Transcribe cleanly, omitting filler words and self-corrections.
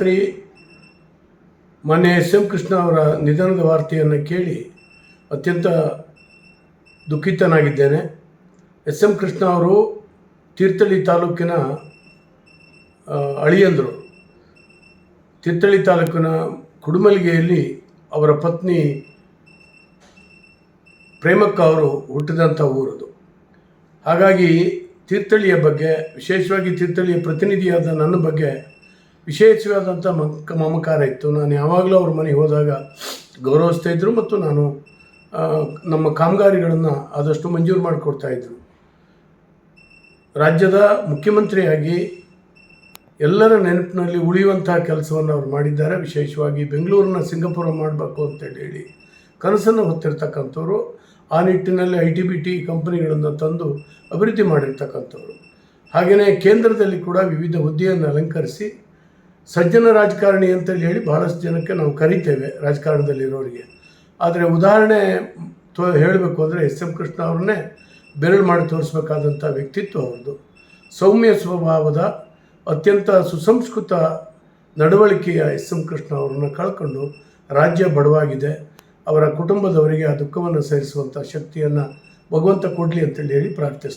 ಶ್ರೀ ಮಾನ್ಯ S M Krishna ಅವರ ನಿಧನದ ವಾರ್ತೆಯನ್ನು ಕೇಳಿ ಅತ್ಯಂತ ದುಃಖಿತನಾಗಿದ್ದೇನೆ. ಎಸ್ ಎಂ ಕೃಷ್ಣ ಅವರು ತೀರ್ಥಹಳ್ಳಿ ತಾಲೂಕಿನ ಅಳಿಯಂದರು. ತೀರ್ಥಹಳ್ಳಿ ತಾಲೂಕಿನ ಕುಡುಮಲ್ಗಿಯಲ್ಲಿ ಅವರ ಪತ್ನಿ ಪ್ರೇಮಕ್ಕ ಅವರು ಹುಟ್ಟಿದಂಥ ಊರದು. ಹಾಗಾಗಿ ತೀರ್ಥಹಳ್ಳಿಯ ಬಗ್ಗೆ, ವಿಶೇಷವಾಗಿ ತೀರ್ಥಹಳ್ಳಿಯ ಪ್ರತಿನಿಧಿಯಾದ ನನ್ನ ಬಗ್ಗೆ ವಿಶೇಷವಾದಂಥ ಮಮಕಾರ ಇತ್ತು. ನಾನು ಯಾವಾಗಲೂ ಅವ್ರ ಮನೆಗೆ ಹೋದಾಗ ಗೌರವಿಸ್ತಾ ಇದ್ದರು ಮತ್ತು ನಾನು ನಮ್ಮ ಕಾಮಗಾರಿಗಳನ್ನು ಆದಷ್ಟು ಮಂಜೂರು ಮಾಡಿಕೊಡ್ತಾಯಿದ್ರು. ರಾಜ್ಯದ ಮುಖ್ಯಮಂತ್ರಿಯಾಗಿ ಎಲ್ಲರ ನೆನಪಿನಲ್ಲಿ ಉಳಿಯುವಂತಹ ಕೆಲಸವನ್ನು ಅವರು ಮಾಡಿದ್ದಾರೆ. ವಿಶೇಷವಾಗಿ ಬೆಂಗಳೂರನ್ನ ಸಿಂಗಪುರ ಮಾಡಬೇಕು ಅಂತೇಳಿ ಕನಸನ್ನು ಹೊತ್ತಿರ್ತಕ್ಕಂಥವ್ರು. ಆ ನಿಟ್ಟಿನಲ್ಲಿ ITBT ಕಂಪನಿಗಳನ್ನು ತಂದು ಅಭಿವೃದ್ಧಿ ಮಾಡಿರ್ತಕ್ಕಂಥವ್ರು. ಹಾಗೆಯೇ ಕೇಂದ್ರದಲ್ಲಿ ಕೂಡ ವಿವಿಧ ಹುದ್ದೆಯನ್ನು ಅಲಂಕರಿಸಿ ಸಜ್ಜನ ರಾಜಕಾರಣಿ ಅಂತೇಳಿ ಹೇಳಿ ಭಾಳಷ್ಟು ಜನಕ್ಕೆ ನಾವು ಕರಿತೇವೆ ರಾಜಕಾರಣದಲ್ಲಿರೋರಿಗೆ. ಆದರೆ ಉದಾಹರಣೆ ಹೇಳಬೇಕು ಅಂದರೆ ಎಸ್ ಎಂ ಕೃಷ್ಣ ಅವ್ರನ್ನೇ ಬೆರಳು ಮಾಡಿ ತೋರಿಸ್ಬೇಕಾದಂಥ ವ್ಯಕ್ತಿತ್ವ ಅವ್ರದ್ದು. ಸೌಮ್ಯ ಸ್ವಭಾವದ ಅತ್ಯಂತ ಸುಸಂಸ್ಕೃತ ನಡವಳಿಕೆಯ ಎಸ್ ಎಂ ಕೃಷ್ಣ ಅವರನ್ನು ಕಳ್ಕೊಂಡು ರಾಜ್ಯ ಬಡವಾಗಿದೆ. ಅವರ ಕುಟುಂಬದವರಿಗೆ ಆ ದುಃಖವನ್ನು ಸಹಿಸುವಂಥ ಶಕ್ತಿಯನ್ನು ಭಗವಂತ ಕೊಡಲಿ ಅಂತೇಳಿ ಪ್ರಾರ್ಥಿಸ್ತೇನೆ.